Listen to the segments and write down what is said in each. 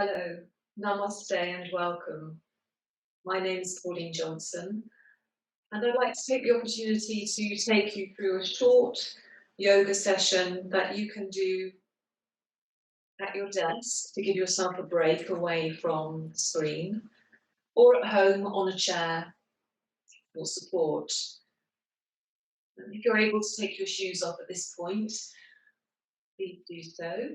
Hello, namaste and welcome. My name is Pauline Johnson, and I'd like to take the opportunity to take you through a short yoga session that you can do at your desk to give yourself a break away from the screen, or at home on a chair for support. And if you're able to take your shoes off at this point, please do so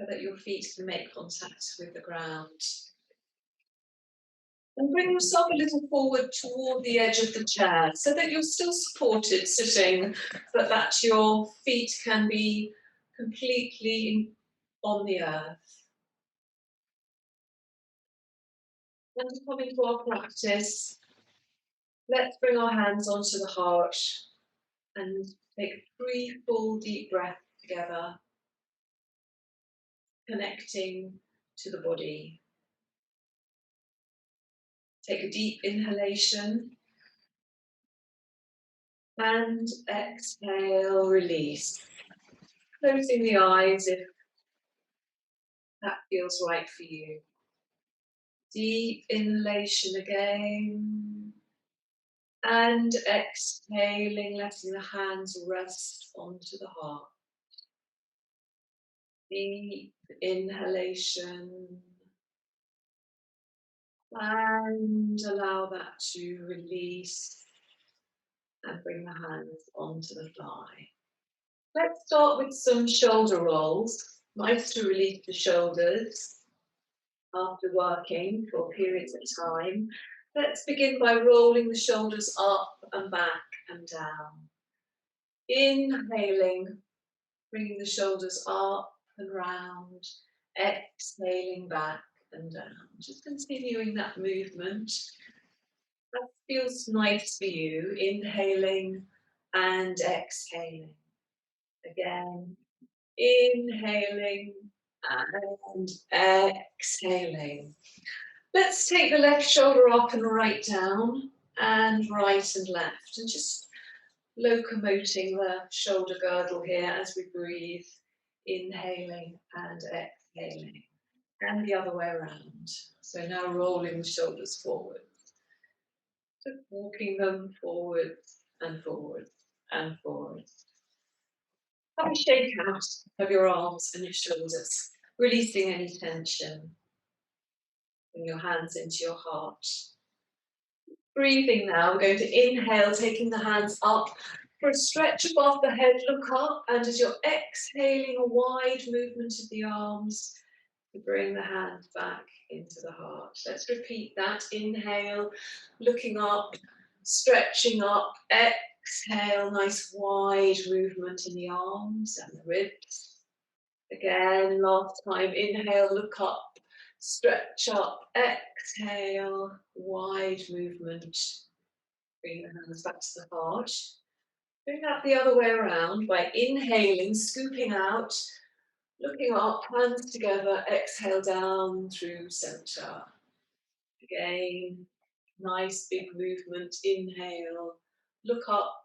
that your feet can make contact with the ground. And bring yourself a little forward toward the edge of the chair so that you're still supported sitting, but that your feet can be completely on the earth. And to come into our practice, let's bring our hands onto the heart and take 3 full deep breaths together, connecting to the body. Take a deep inhalation and exhale, release. Closing the eyes if that feels right for you. Deep inhalation again. And exhaling, letting the hands rest onto the heart. Deep inhalation. And allow that to release and bring the hands onto the thigh. Let's start with some shoulder rolls. Nice to release the shoulders after working for periods of time. Let's begin by rolling the shoulders up and back and down. Inhaling, bringing the shoulders up and round. Exhaling back and down. Just continuing that movement. That feels nice for you. Inhaling and exhaling. Again, inhaling and exhaling. Let's take the left shoulder up and right down, and right and left, and just locomoting the shoulder girdle here as we breathe, inhaling and exhaling, and the other way around. So now rolling the shoulders forward, just walking them forward and forward and forward. Have a shake out of your arms and your shoulders, releasing any tension. Bring your hands into your heart. Breathing now, we're going to inhale, taking the hands up for a stretch above the head, look up, and as you're exhaling, a wide movement of the arms to bring the hands back into the heart. Let's repeat that. Inhale, looking up, stretching up, exhale, nice wide movement in the arms and the ribs. Again, last time, inhale, look up, stretch up, exhale, wide movement. Bring the hands back to the heart. Bring that the other way around by inhaling, scooping out, looking up, hands together, exhale down through center. Again, nice big movement, inhale, look up.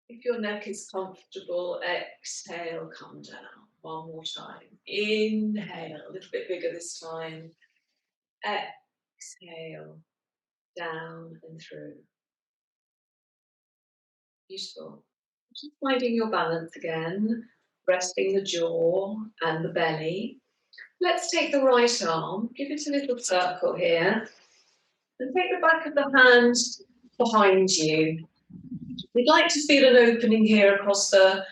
If your neck is comfortable, exhale, come down. One more time. Inhale, a little bit bigger this time. Exhale, down and through. Beautiful. Just finding your balance again, resting the jaw and the belly. Let's take the right arm, give it a little circle here, and take the back of the hand behind you. We'd like to feel an opening here across the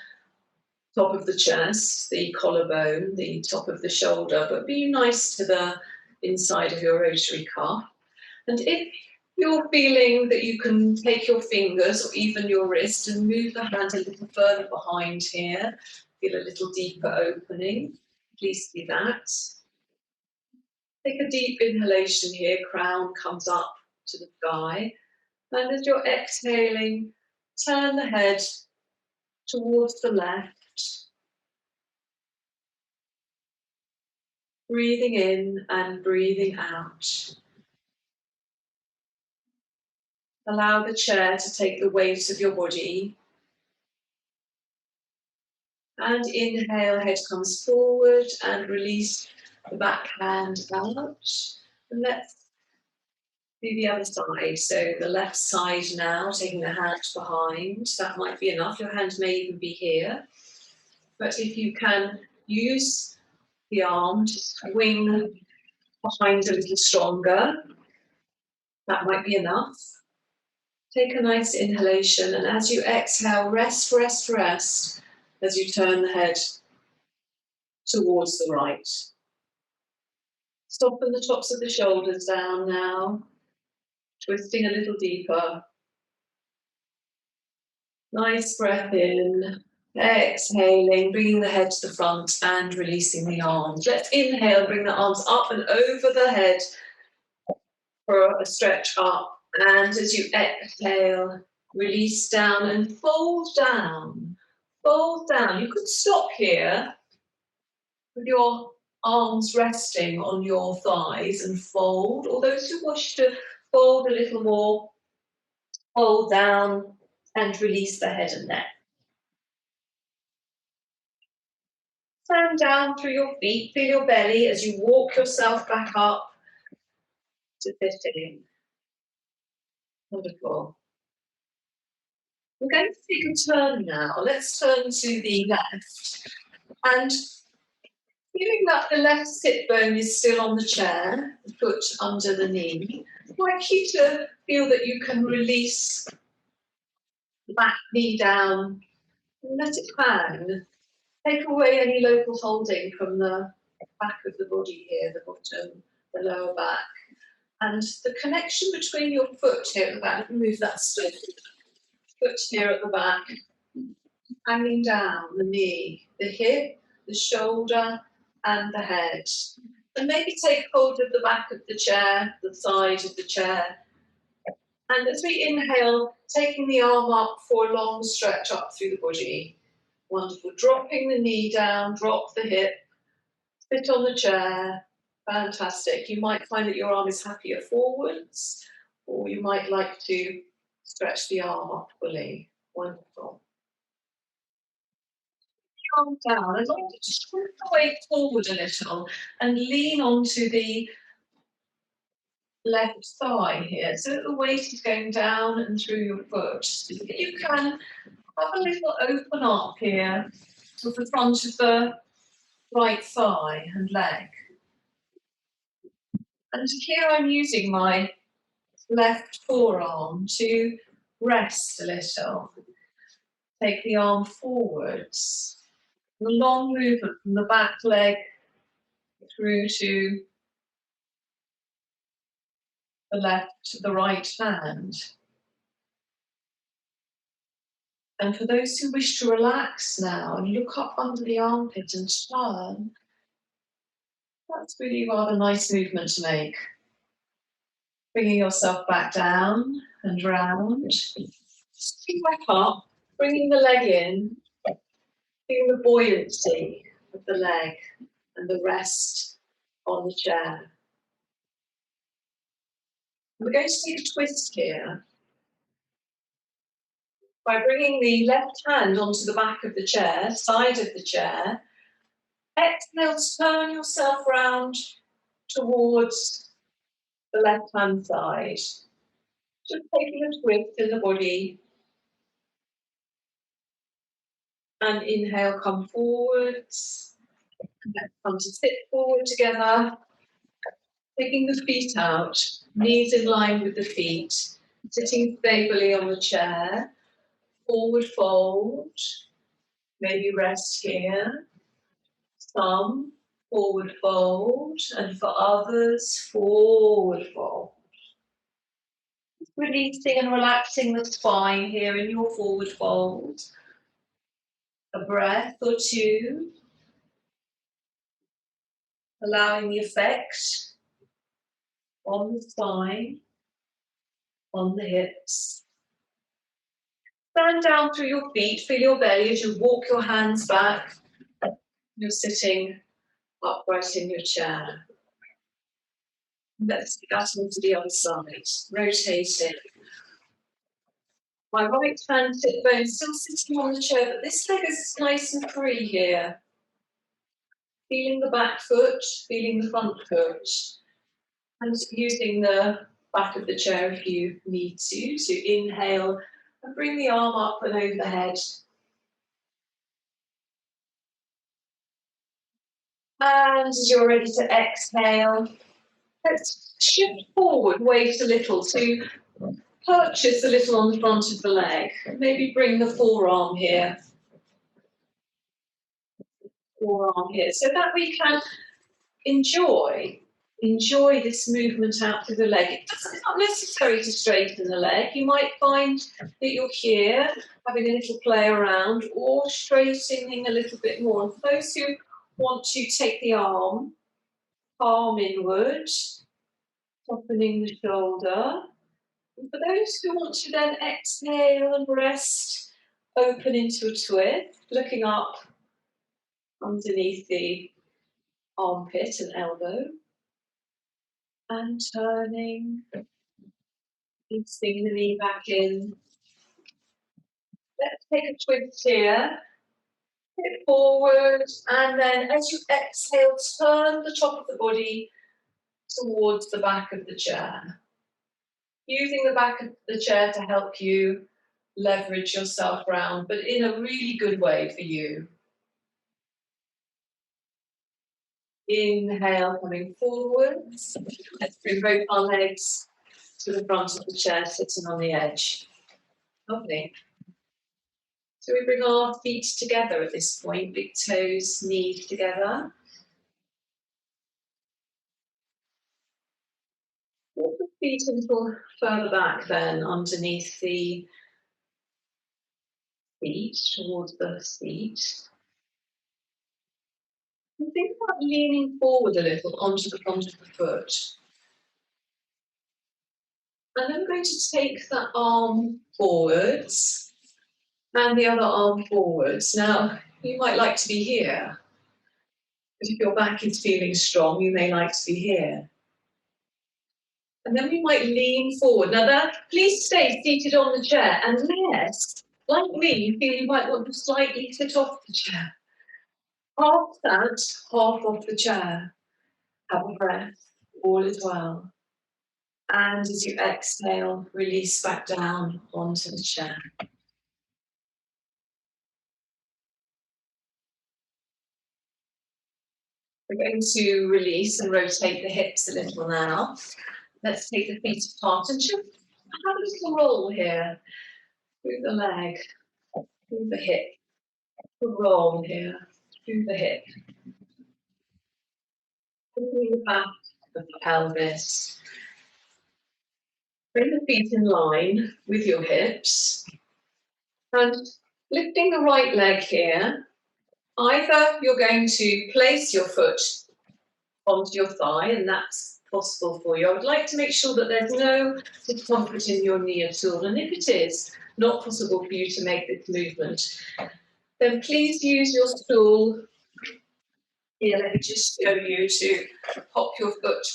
top of the chest, the collarbone, the top of the shoulder, but be nice to the inside of your rotary cuff. And if you're feeling that you can take your fingers or even your wrist and move the hand a little further behind here, feel a little deeper opening, please do that. Take a deep inhalation here, crown comes up to the sky. And as you're exhaling, turn the head towards the left. Breathing in and breathing out. Allow the chair to take the weight of your body. And inhale, head comes forward and release the back hand out. And let's do the other side. So the left side now, taking the hand behind. That might be enough. Your hand may even be here. But if you can use the arm to swing behind a little stronger, that might be enough. Take a nice inhalation, and as you exhale, rest, rest, rest as you turn the head towards the right. Soften the tops of the shoulders down now, twisting a little deeper. Nice breath in, exhaling, bringing the head to the front and releasing the arms. Let's inhale, bring the arms up and over the head for a stretch up. And as you exhale, release down and fold down. Fold down. You could stop here with your arms resting on your thighs and fold, or those who wish to fold a little more, fold down and release the head and neck. Stand down through your feet, feel your belly as you walk yourself back up to sitting. Wonderful. We're going to take a turn now. Let's turn to the left. And feeling that the left sit bone is still on the chair, the foot under the knee, I'd like you to feel that you can release the back knee down and let it hang. Take away any local holding from the back of the body here, the bottom, the lower back. And the connection between your foot here at the back, move that stiff, foot here at the back, hanging down the knee, the hip, the shoulder, and the head. And maybe take hold of the back of the chair, the side of the chair. And as we inhale, taking the arm up for a long stretch up through the body. Wonderful. Dropping the knee down, drop the hip, sit on the chair. Fantastic. You might find that your arm is happier forwards, or you might like to stretch the arm up fully. Wonderful. Calm down. I'd like to shrink the weight forward a little and lean onto the left thigh here, so that the weight is going down and through your foot. So that you can have a little open up here to the front of the right thigh and leg. And here I'm using my left forearm to rest a little. Take the arm forwards. The long movement from the back leg through to the left to the right hand. And for those who wish to relax now and look up under the armpit and turn, that's really rather nice movement to make. Bringing yourself back down and round. Sitting back up, bringing the leg in, feeling the buoyancy of the leg and the rest on the chair. We're going to take a twist here by bringing the left hand onto the back of the chair, side of the chair. Exhale, turn yourself round towards the left-hand side. Just taking a twist in the body. And inhale, come forwards. Let's come to sit forward together. Taking the feet out, knees in line with the feet. Sitting stably on the chair. Forward fold. Maybe rest here. Some forward fold, and for others, forward fold. Releasing and relaxing the spine here in your forward fold. A breath or two. Allowing the effect on the spine, on the hips. Stand down through your feet, feel your belly as you walk your hands back. You're sitting upright in your chair. Let's get onto the other side, rotating. My right hand sit bone still sitting on the chair, but this leg is nice and free here. Feeling the back foot, feeling the front foot, and using the back of the chair if you need to inhale and bring the arm up and over the head. And as you're ready to exhale, let's shift forward, weight a little to purchase a little on the front of the leg. Maybe bring the forearm here, so that we can enjoy this movement out through the leg. It's not necessary to straighten the leg. You might find that you're here having a little play around or straightening a little bit more. And for those who want to take the arm, palm inward, softening the shoulder. And for those who want to then exhale and rest, open into a twist, looking up underneath the armpit and elbow. And turning, sink the knee back in. Let's take a twist here. Hip forward, and then as you exhale, turn the top of the body towards the back of the chair. Using the back of the chair to help you leverage yourself round, but in a really good way for you. Inhale, coming forwards. Let's bring both our legs to the front of the chair, sitting on the edge. Lovely. So we bring our feet together at this point, big toes, knees together. Walk the feet a little further back then, underneath the feet, towards the feet. And think about leaning forward a little onto the front of the foot. And then we're going to take that arm forwards and the other arm forwards. Now, you might like to be here, but if your back is feeling strong, you may like to be here. And then we might lean forward. Now, please stay seated on the chair unless, like me, you feel you might want to slightly sit off the chair. Half that, half off the chair. Have a breath, all is well. And as you exhale, release back down onto the chair. We're going to release and rotate the hips a little now. Let's take the feet apart and just have a little roll here. Through the leg, through the hip. A roll here, through the hip. Bring the back of the pelvis. Bring the feet in line with your hips. And lifting the right leg here, either you're going to place your foot onto your thigh, and that's possible for you. I would like to make sure that there's no discomfort in your knee at all. And if it is not possible for you to make this movement, then please use your stool. Here, let me just show you to pop your foot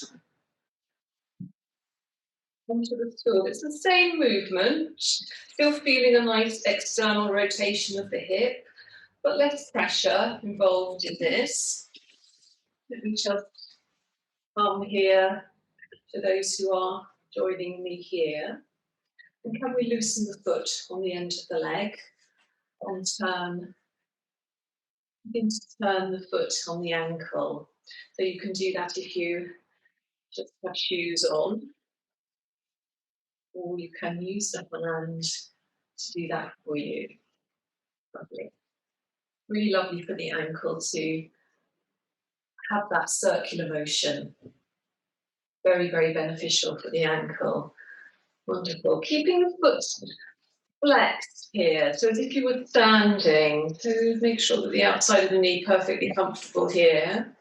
onto the stool. It's the same movement, still feeling a nice external rotation of the hip, but less pressure involved in this. Let me just come here to those who are joining me here. And can we loosen the foot on the end of the leg and begin to turn the foot on the ankle. So you can do that if you just have shoes on, or you can use someone hand to do that for you. Lovely. Really lovely for the ankle to have that circular motion. Very, very beneficial for the ankle. Wonderful. Keeping the foot flexed here, so as if you were standing. So make sure that the outside of the knee perfectly comfortable here.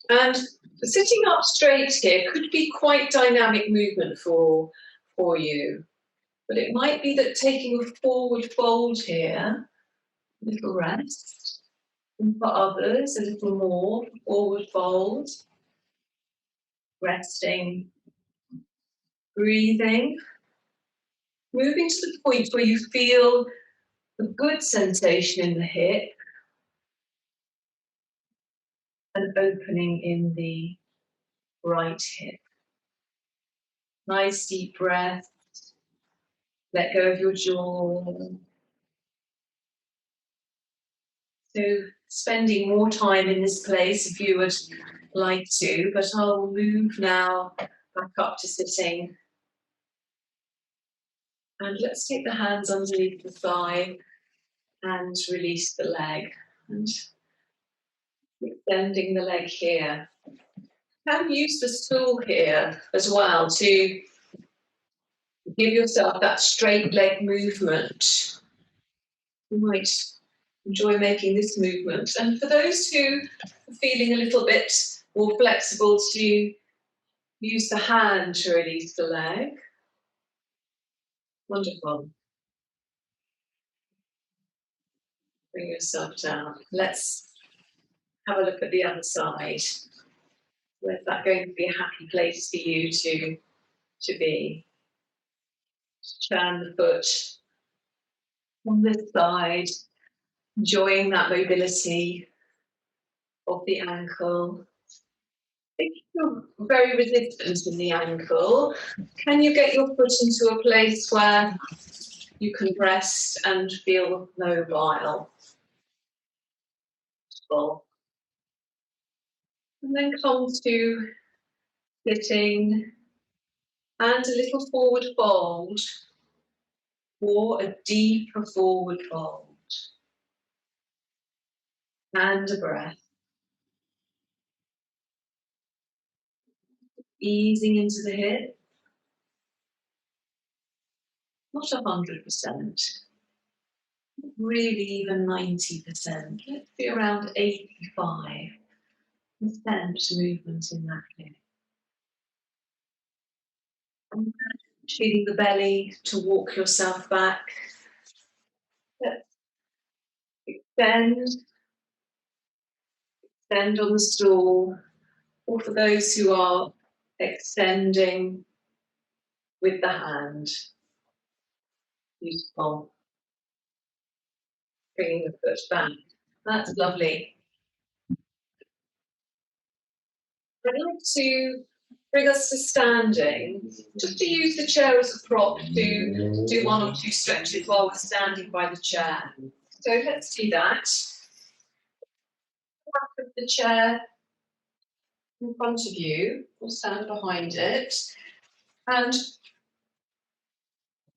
And sitting up straight here could be quite dynamic movement for you. But it might be that taking a forward fold here, a little rest. And for others, a little more forward fold. Resting, breathing. Moving to the point where you feel a good sensation in the hip. an opening in the right hip. Nice deep breath. Let go of your jaw. So spending more time in this place if you would like to, but I'll move now back up to sitting. And let's take the hands underneath the thigh and release the leg. And extending the leg here. You can use the stool here as well to give yourself that straight leg movement. You might enjoy making this movement. And for those who are feeling a little bit more flexible, to use the hand to release the leg. Wonderful. Bring yourself down. Let's have a look at the other side. Is that going to be a happy place for you to be? Turn the foot on this side, enjoying that mobility of the ankle. If you're very resistant in the ankle, can you get your foot into a place where you can rest and feel mobile? And then come to sitting and a little forward fold or a deeper forward fold. And a breath. Easing into the hip. Not 100%. Really even 90%. Let's be around 85% movement in that hip. And feeling the belly to walk yourself back. Let's extend on the stool, or for those who are extending with the hand. Beautiful. Bringing the foot back. That's lovely. I'd like to bring us to standing, just to use the chair as a prop to do one or two stretches while we're standing by the chair. So let's do that. Back of the chair in front of you, or stand behind it. And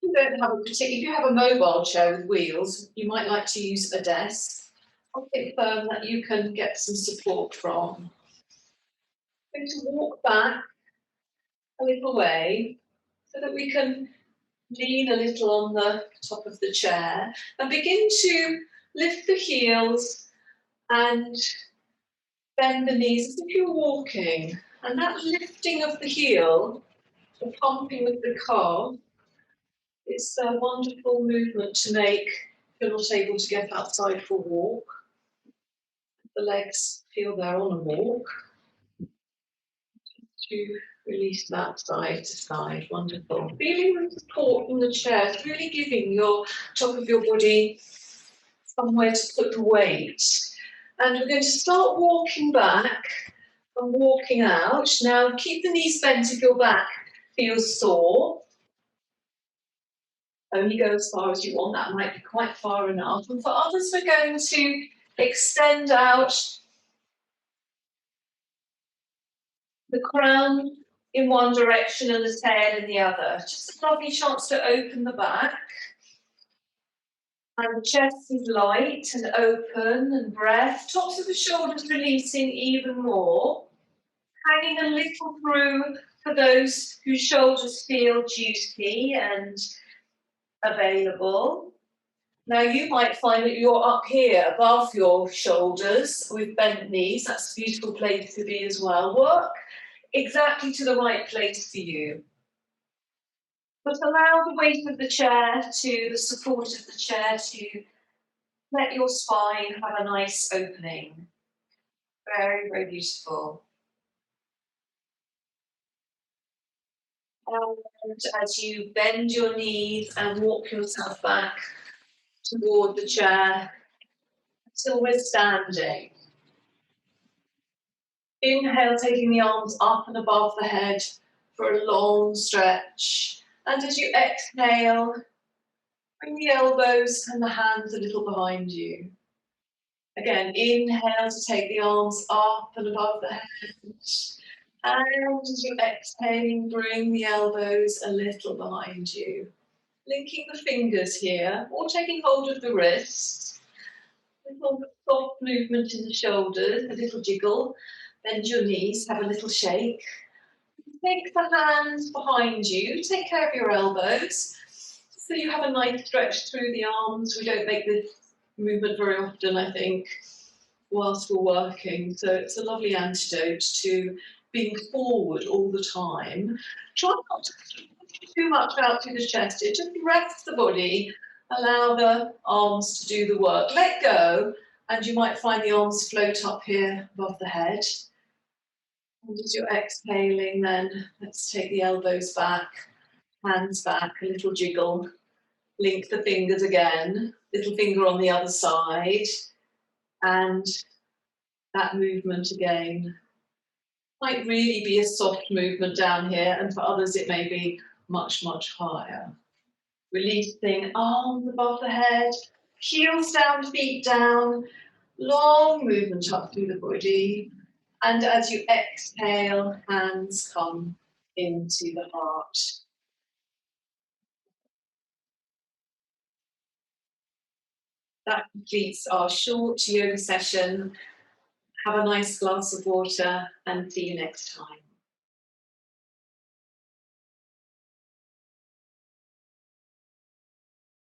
if you have a mobile chair with wheels, you might like to use a desk or a firm that you can get some support from. I'm going to walk back a little way so that we can lean a little on the top of the chair and begin to lift the heels and bend the knees as if you're walking. And that lifting of the heel, the pumping of the calf, it's a wonderful movement to make if you're not able to get outside for a walk. The legs feel they're on a walk. To release that side to side. Wonderful. Feeling the support from the chair, it's really giving your top of your body somewhere to put the weight. And we're going to start walking back and walking out. Now keep the knees bent if your back feels sore. Only go as far as you want, that might be quite far enough. And for others, we're going to extend out the crown in one direction and the tail in the other. Just a lovely chance to open the back. And the chest is light and open and breath. Tops of the shoulders releasing even more. Hanging a little through for those whose shoulders feel juicy and available. Now you might find that you're up here above your shoulders with bent knees. That's a beautiful place to be as well. Work exactly to the right place for you. But allow the weight of the chair the support of the chair to let your spine have a nice opening. Very, very beautiful. And as you bend your knees and walk yourself back toward the chair until we're standing. Inhale, taking the arms up and above the head for a long stretch. And as you exhale, bring the elbows and the hands a little behind you. Again, inhale to take the arms up and above the head. And as you exhale, bring the elbows a little behind you. Linking the fingers here, or taking hold of the wrists. A little soft movement in the shoulders, a little jiggle. Bend your knees, have a little shake. Take the hands behind you, take care of your elbows. So you have a nice stretch through the arms. We don't make this movement very often, I think, whilst we're working. So it's a lovely antidote to being forward all the time. Try not to push too much out through the chest. It just rests the body. Allow the arms to do the work. Let go, and you might find the arms float up here above the head. And as you're exhaling, then let's take the elbows back, hands back, a little jiggle. Link the fingers again, little finger on the other side, and that movement again. Might really be a soft movement down here, and for others it may be much, much higher. Releasing arms above the head, heels down, feet down, long movement up through the body. And as you exhale, hands come into the heart. That completes our short yoga session. Have a nice glass of water and see you next time.